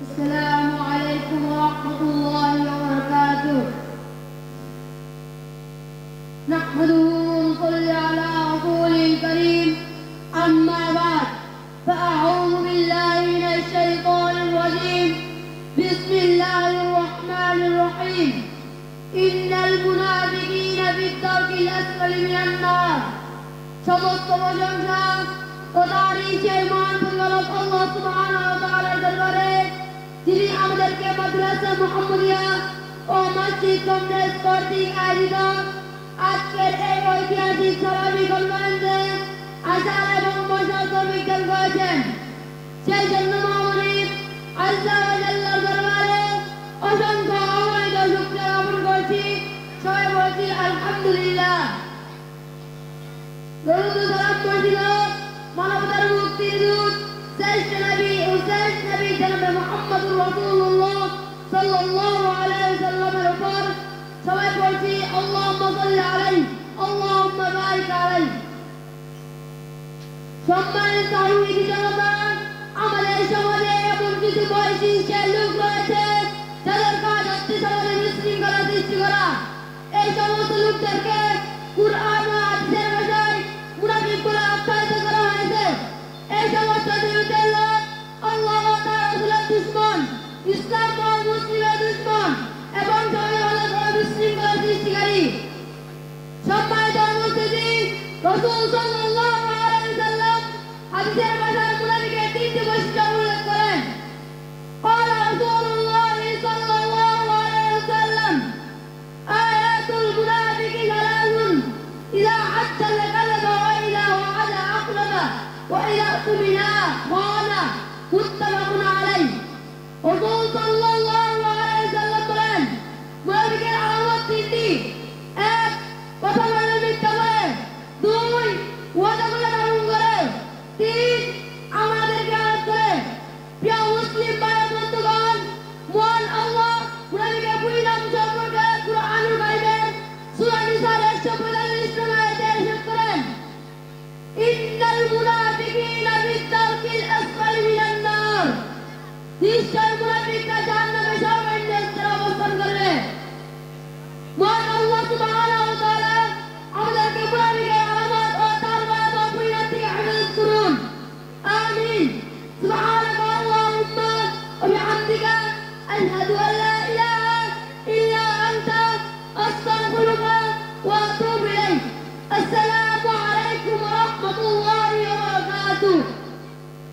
السلام عليكم ورحمة الله وبركاته. نحمده ونصلي على رسوله الكريم. أما بعد فأعوذ بالله من الشيطان الرجيم. بسم الله الرحمن الرحيم. إن المنافقين في الدرك الأسفل من النار. সমস্ত প্রশংসা ও তারিফের মান পরিচালক আল্লাহ সুবহানাহু ওয়া তাআলার দরবারে, যিনি আমাদেরকে মাদ্রাসা মুহাম্মাদিয়া ও মসজিদ কমপ্লেক্স কর্তৃক আয়োজিত আজকের এই ঐতিহাসিক সালামি কনফারেন্সে আসার এবং বসার বিজ্ঞান করেছেন। সেই জন্য মহামনিব আল্লাহ ওয়া জাল্লার দরবারে অসংখ্য অগণিত শুকরিয়া জ্ঞাপন করছি। সবাই বলছি আলহামদুলিল্লাহ। দরুদ ও সালাম পড়ছিল মানবতার মুক্তির দূত শ্রেষ্ঠ নবী ও শ্রেষ্ঠ নবী জনাবে মুহাম্মদুর রাসূলুল্লাহ সাল্লাল্লাহু আলাইহি ওয়াসাল্লামের উপর। সবাই বলছি আল্লাহুম্মা সাল্লি আলাইহি আল্লাহুম্মা বারিক আলাইহি। সম্মানিত তাওহীদি জনতা, আমাদের সমাজে এমন কিছু বৈশিষ্ট্যের লোক রয়েছে যাদের কাজ হচ্ছে সমাজে বিশৃঙ্খলা সৃষ্টি করা। এই সমস্ত লোকদেরকে কুরআন ও হাদিসের ভাষায় মুনাফিক বলে আখ্যায়িত করা হয়েছে। এই সমস্ত বিরুদ্ধের লোক আল্লাহ ও তার রাসূলের দুশমন, ইসলাম ও মুসলিমের দুশমন এবং সমাজে বিশৃঙ্খলা সৃষ্টিকারী। সম্মানিত উপস্থিতি, রাসূল সাল্লাল্লাহু আলাইহি ওয়াসাল্লাম হাদিসের ভাষায় মুনাফিকের তিনটি বৈশিষ্ট্য উল্লেখ করেন। قال رسول الله صلى الله عليه وسلم آيات المنافق ثلاث إذا حدث كذب وإذا وعد أخلف وإذا اؤتمن خان متفق عليه। রাসূল সাল্লাল্লাহু আলাইহি ওয়াসাল্লাম বলেন, মুনাফিকের আলামত তিনটি। এক, কথা বলে মিথ্যা বলে। দুই, ওয়াদা করে ভঙ্গ করে। তিন, আমাদেরকে আঘাত করে। প্রিয় মুসলিম ভাই ও বন্ধুগণ, মহান আল্লাহ মুনাফিকের পরিণাম সম্পর্কে কুরআনুল কারীমের সূরা নিসার 145 নম্বর আয়াতে ইরশাদ করেন, ইন্নাল মুনাফিকিনা ফিদ-দারকিল আসফালি মিনান নার। নিশ্চয় মুনাফিকরা জাহান্নামের সর্বনিম্ন স্তরে অবস্থান করবে। মহান আল্লাহ সুবহানাহু ওয়া তাআলা আমাদেরকে মুনাফিকের আলামত ও তার ভয়াবহ পরিণাম থেকে হেফাজত করুন। আমিন। সুবহানাকা আল্লাহুম্মা ওয়া বিহামদিকা আশহাদু আন